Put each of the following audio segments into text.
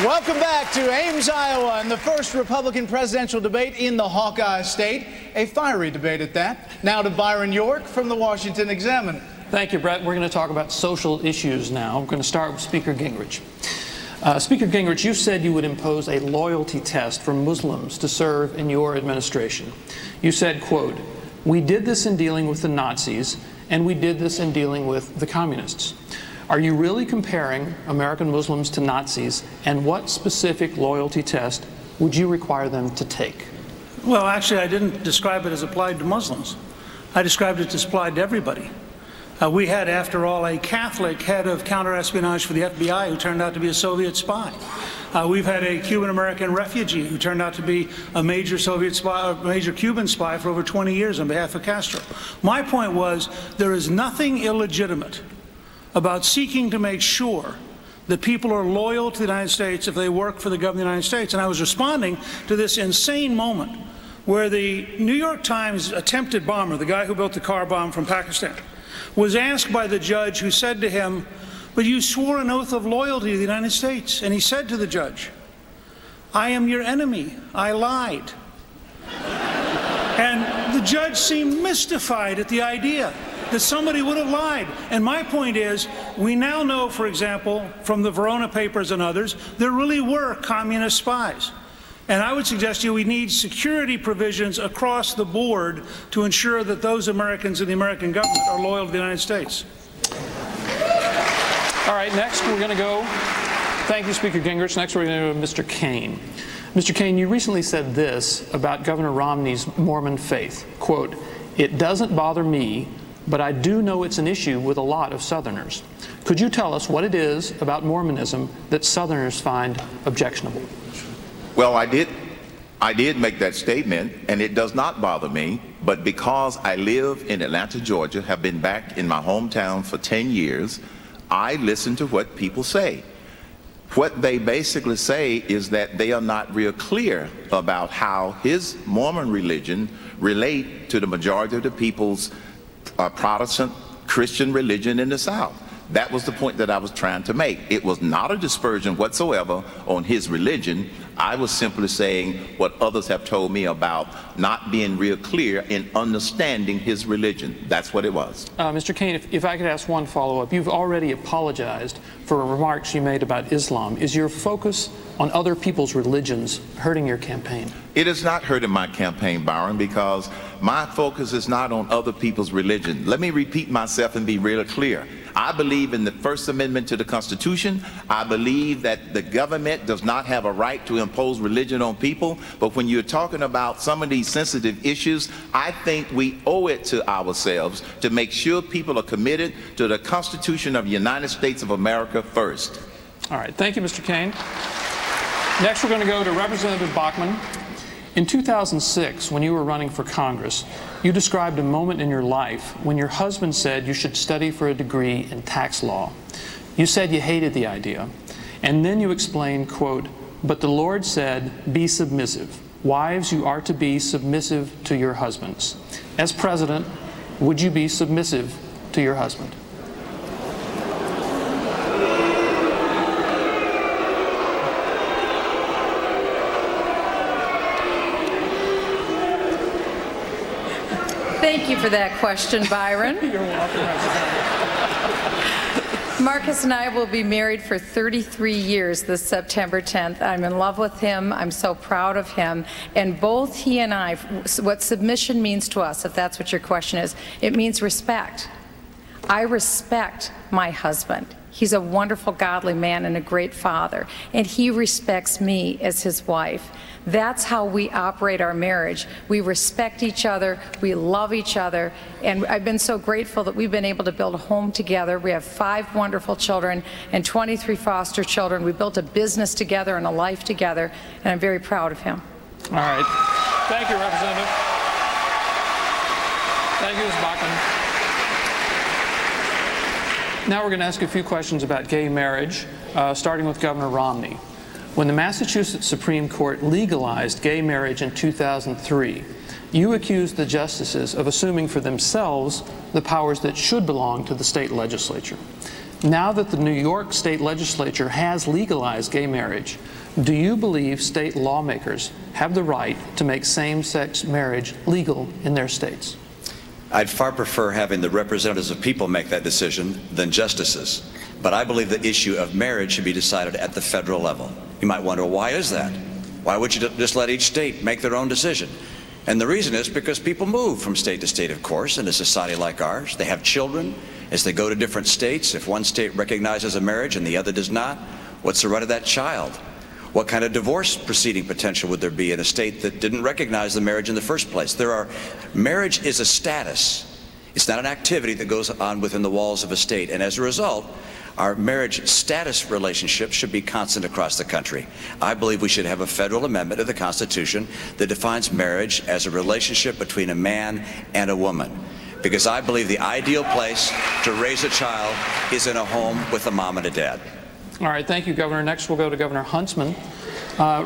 Welcome back to Ames, Iowa, and the first Republican presidential debate in the Hawkeye State. A fiery debate at that. Now to Byron York from the Washington Examiner. Thank you, Brett. We're going to talk about social issues now. We're going to start with Speaker Gingrich. Speaker Gingrich, you said you would impose a loyalty test for Muslims to serve in your administration. You said, quote, "We did this in dealing with the Nazis, and we did this in dealing with the communists." Are you really comparing American Muslims to Nazis, and what specific loyalty test would you require them to take? Well, actually, I didn't describe it as applied to Muslims. I described it as applied to everybody. We had, after all, a Catholic head of counterespionage for the FBI who turned out to be a Soviet spy. We've had a Cuban-American refugee who turned out to be a major Soviet spy, a major Cuban spy for over 20 years on behalf of Castro. My point was, there is nothing illegitimate about seeking to make sure that people are loyal to the United States if they work for the government of the United States. And I was responding to this insane moment where the New York Times attempted bomber, the guy who built the car bomb from Pakistan, was asked by the judge, who said to him, "But you swore an oath of loyalty to the United States." And he said to the judge, "I am your enemy. I lied." And the judge seemed mystified at the idea that somebody would have lied. And my point is, we now know, for example, from the Verona papers and others, there really were communist spies. And I would suggest to you we need security provisions across the board to ensure that those Americans in the American government are loyal to the United States. All right, next we're going to go, thank you, Speaker Gingrich. Next we're going to go to Mr. Cain. Mr. Cain, you recently said this about Governor Romney's Mormon faith, quote, "It doesn't bother me, but I do know it's an issue with a lot of Southerners." Could you tell us what it is about Mormonism that Southerners find objectionable? Well, I did make that statement, and it does not bother me, but because I live in Atlanta, Georgia, have been back in my hometown for 10 years, I listen to what people say. What they basically say is that they are not real clear about how his Mormon religion relate to the majority of the people's Protestant Christian religion in the South. That was the point that I was trying to make. It was not a dispersion whatsoever on his religion. I was simply saying what others have told me about not being real clear in understanding his religion. That's what it was. Mr. Cain, if I could ask one follow-up. You've already apologized for remarks you made about Islam. Is your focus on other people's religions hurting your campaign? It is not hurting my campaign, Byron, because my focus is not on other people's religion. Let me repeat myself and be real clear. I believe in the First Amendment to the Constitution. I believe that the government does not have a right to impose religion on people. But when you're talking about some of these sensitive issues, I think we owe it to ourselves to make sure people are committed to the Constitution of the United States of America first. All right. Thank you, Mr. Cain. Next, we're going to go to Representative Bachmann. In 2006, when you were running for Congress, you described a moment in your life when your husband said you should study for a degree in tax law. You said you hated the idea, and then you explained, quote, "But the Lord said, be submissive. Wives, you are to be submissive to your husbands." As president, would you be submissive to your husband? Thank you for that question, Byron. You're welcome, Marcus and I will be married for 33 years this September 10th. I'm in love with him. I'm so proud of him. And both he and I, what submission means to us, if that's what your question is, it means respect. I respect my husband. He's a wonderful, godly man and a great father, and he respects me as his wife. That's how we operate our marriage. We respect each other, we love each other, and I've been so grateful that we've been able to build a home together. We have 5 wonderful children and 23 foster children. We built a business together and a life together, and I'm very proud of him. All right. Thank you, Representative. Thank you, Ms. Bachmann. Now we're going to ask a few questions about gay marriage, starting with Governor Romney. When the Massachusetts Supreme Court legalized gay marriage in 2003, you accused the justices of assuming for themselves the powers that should belong to the state legislature. Now that the New York state legislature has legalized gay marriage, do you believe state lawmakers have the right to make same-sex marriage legal in their states? I'd far prefer having the representatives of people make that decision than justices. But I believe the issue of marriage should be decided at the federal level. You might wonder, why is that? Why would you just let each state make their own decision? And the reason is because people move from state to state, of course, in a society like ours. They have children as they go to different states. If one state recognizes a marriage and the other does not, what's the right of that child? What kind of divorce proceeding potential would there be in a state that didn't recognize the marriage in the first place? Marriage is a status. It's not an activity that goes on within the walls of a state. And as a result, our marriage status relationships should be constant across the country. I believe we should have a federal amendment of the Constitution that defines marriage as a relationship between a man and a woman. Because I believe the ideal place to raise a child is in a home with a mom and a dad. All right, thank you, Governor. Next, we'll go to Governor Huntsman.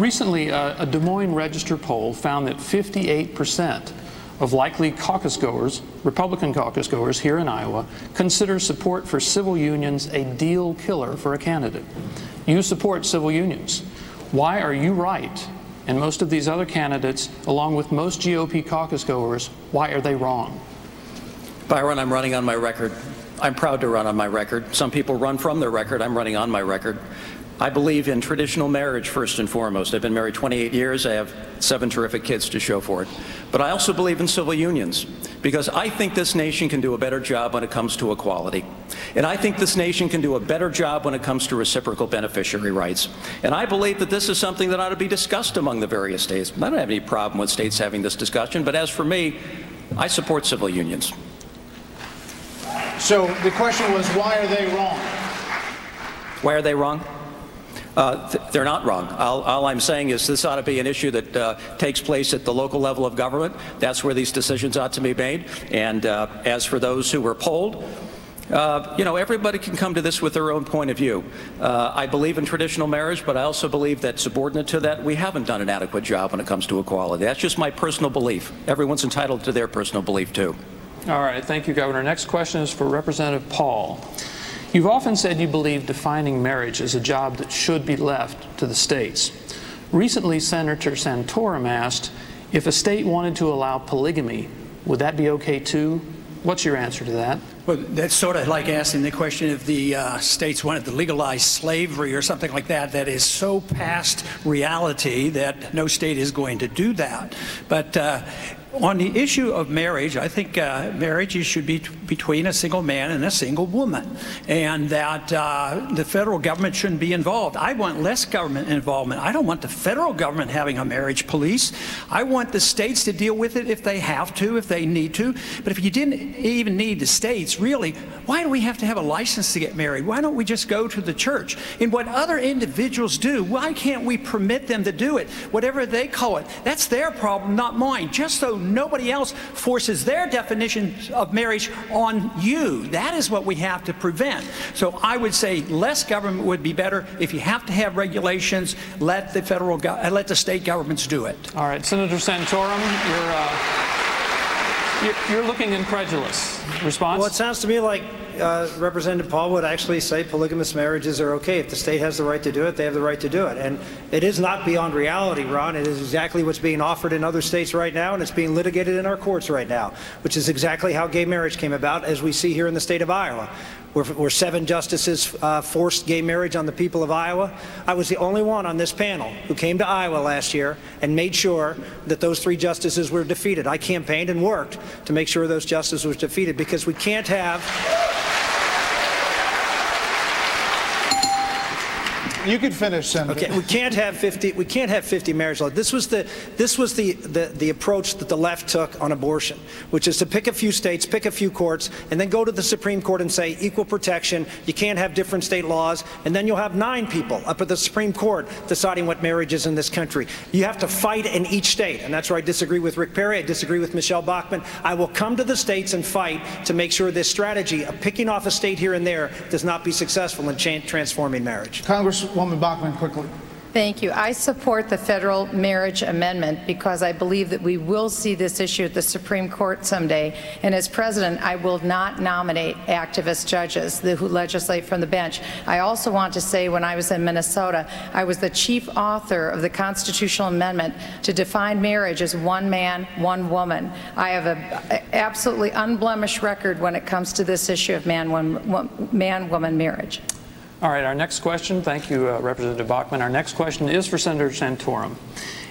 Recently, a Des Moines Register poll found that 58% of likely caucus goers, Republican caucus goers here in Iowa, consider support for civil unions a deal killer for a candidate. You support civil unions. Why are you right? And most of these other candidates, along with most GOP caucus goers, why are they wrong? Byron, I'm running on my record. I'm proud to run on my record. Some people run from their record. I'm running on my record. I believe in traditional marriage first and foremost. I've been married 28 years. I have 7 terrific kids to show for it. But I also believe in civil unions because I think this nation can do a better job when it comes to equality. And I think this nation can do a better job when it comes to reciprocal beneficiary rights. And I believe that this is something that ought to be discussed among the various states. I don't have any problem with states having this discussion, but as for me, I support civil unions. So the question was, why are they wrong? Why are they wrong? They're not wrong. All I'm saying is this ought to be an issue that takes place at the local level of government. That's where these decisions ought to be made. And as for those who were polled, everybody can come to this with their own point of view. I believe in traditional marriage, but I also believe that subordinate to that, we haven't done an adequate job when it comes to equality. That's just my personal belief. Everyone's entitled to their personal belief, too. All right, thank you, Governor. Next question is for Representative Paul. You've often said you believe defining marriage is a job that should be left to the states. Recently, Senator Santorum asked if a state wanted to allow polygamy, would that be okay too? What's your answer to that? Well, that's sort of like asking the question if the states wanted to legalize slavery or something like that. That is so past reality that no state is going to do that. But on the issue of marriage, I think marriage should be between a single man and a single woman, and that the federal government shouldn't be involved. I want less government involvement. I don't want the federal government having a marriage police. I want the states to deal with it if they have to, if they need to. But if you didn't even need the states, really, why do we have to have a license to get married? Why don't we just go to the church? And what other individuals do, why can't we permit them to do it? Whatever they call it, that's their problem, not mine. Just so nobody else forces their definition of marriage on you. That is what we have to prevent. So I would say less government would be better. If you have to have regulations, let the state governments do it. All right, Senator Santorum, you're looking incredulous. Response? Well, it sounds to me like Representative Paul would actually say polygamous marriages are okay. If the state has the right to do it, they have the right to do it. And it is not beyond reality, Ron. It is exactly what's being offered in other states right now, and it's being litigated in our courts right now, which is exactly how gay marriage came about, as we see here in the state of Iowa, where 7 justices forced gay marriage on the people of Iowa. I was the only one on this panel who came to Iowa last year and made sure that those 3 justices were defeated. I campaigned and worked to make sure those justices were defeated, because we can't have... You could finish, Senator. Okay, we can't have 50 marriage laws. This was the approach that the left took on abortion, which is to pick a few states, pick a few courts, and then go to the Supreme Court and say equal protection. You can't have different state laws, and then you'll have 9 people up at the Supreme Court deciding what marriage is in this country. You have to fight in each state, and that's where I disagree with Rick Perry. I disagree with Michele Bachmann. I will come to the states and fight to make sure this strategy of picking off a state here and there does not be successful in transforming marriage. Congresswoman Bachmann, quickly. Thank you. I support the federal marriage amendment because I believe that we will see this issue at the Supreme Court someday. And as president, I will not nominate activist judges who legislate from the bench. I also want to say when I was in Minnesota, I was the chief author of the constitutional amendment to define marriage as one man, one woman. I have an absolutely unblemished record when it comes to this issue of man-woman marriage. All right, our next question, thank you, Representative Bachmann. Our next question is for Senator Santorum.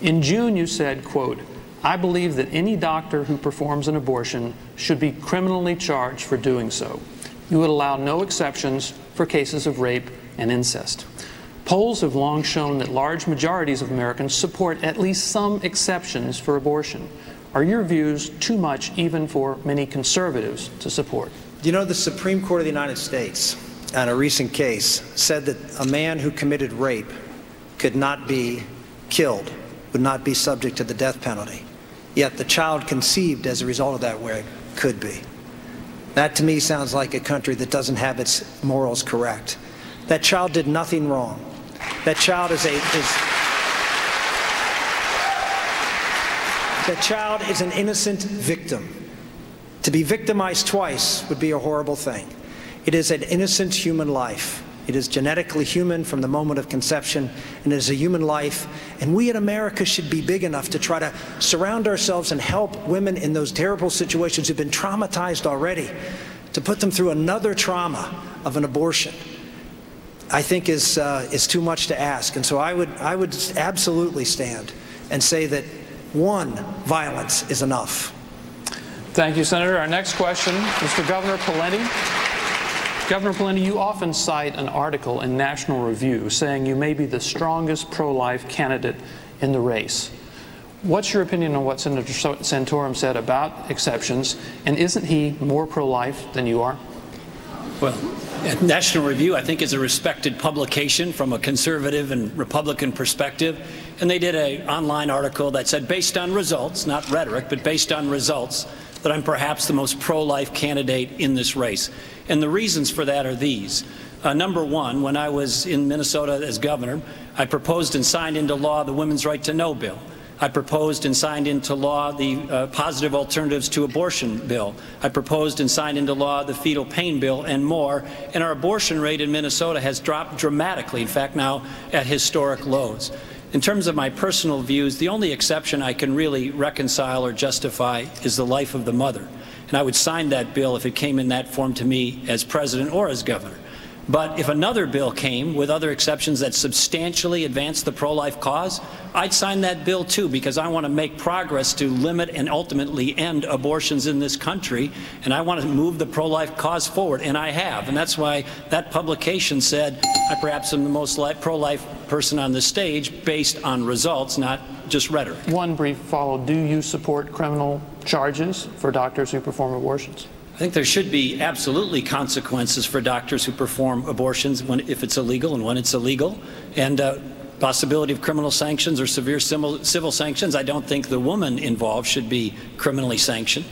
In June, you said, quote, "I believe that any doctor who performs an abortion should be criminally charged for doing so. You would allow no exceptions for cases of rape and incest." Polls have long shown that large majorities of Americans support at least some exceptions for abortion. Are your views too much even for many conservatives to support? You know, the Supreme Court of the United States, on a recent case, said that a man who committed rape could not be killed, would not be subject to the death penalty. Yet the child conceived as a result of that rape could be. That to me sounds like a country that doesn't have its morals correct. That child did nothing wrong. That child is an innocent victim. To be victimized twice would be a horrible thing. It is an innocent human life. It is genetically human from the moment of conception, and it is a human life. And we in America should be big enough to try to surround ourselves and help women in those terrible situations who've been traumatized already, to put them through another trauma of an abortion, I think is too much to ask. And so I would absolutely stand and say that one violence is enough. Thank you, Senator. Our next question is for Governor Pawlenty. Governor Pawlenty, you often cite an article in National Review saying you may be the strongest pro-life candidate in the race. What's your opinion on what Senator Santorum said about exceptions, and isn't he more pro-life than you are? Well, National Review, I think, is a respected publication from a conservative and Republican perspective, and they did an online article that said, based on results, not rhetoric, but based on results, that I'm perhaps the most pro-life candidate in this race. And the reasons for that are these. Number one, when I was in Minnesota as governor, I proposed and signed into law the Women's Right to Know bill. I proposed and signed into law the Positive Alternatives to Abortion bill. I proposed and signed into law the Fetal Pain bill and more. And our abortion rate in Minnesota has dropped dramatically, in fact, now at historic lows. In terms of my personal views, the only exception I can really reconcile or justify is the life of the mother. And I would sign that bill if it came in that form to me as president or as governor. But if another bill came with other exceptions that substantially advanced the pro-life cause, I'd sign that bill too, because I want to make progress to limit and ultimately end abortions in this country, and I want to move the pro-life cause forward, and I have. And that's why that publication said I perhaps am the most pro-life person on the stage based on results, not just rhetoric. One brief follow. Do you support criminal charges for doctors who perform abortions? I think there should be absolutely consequences for doctors who perform abortions if it's illegal and when it's illegal, and possibility of criminal sanctions or severe civil sanctions. I don't think the woman involved should be criminally sanctioned.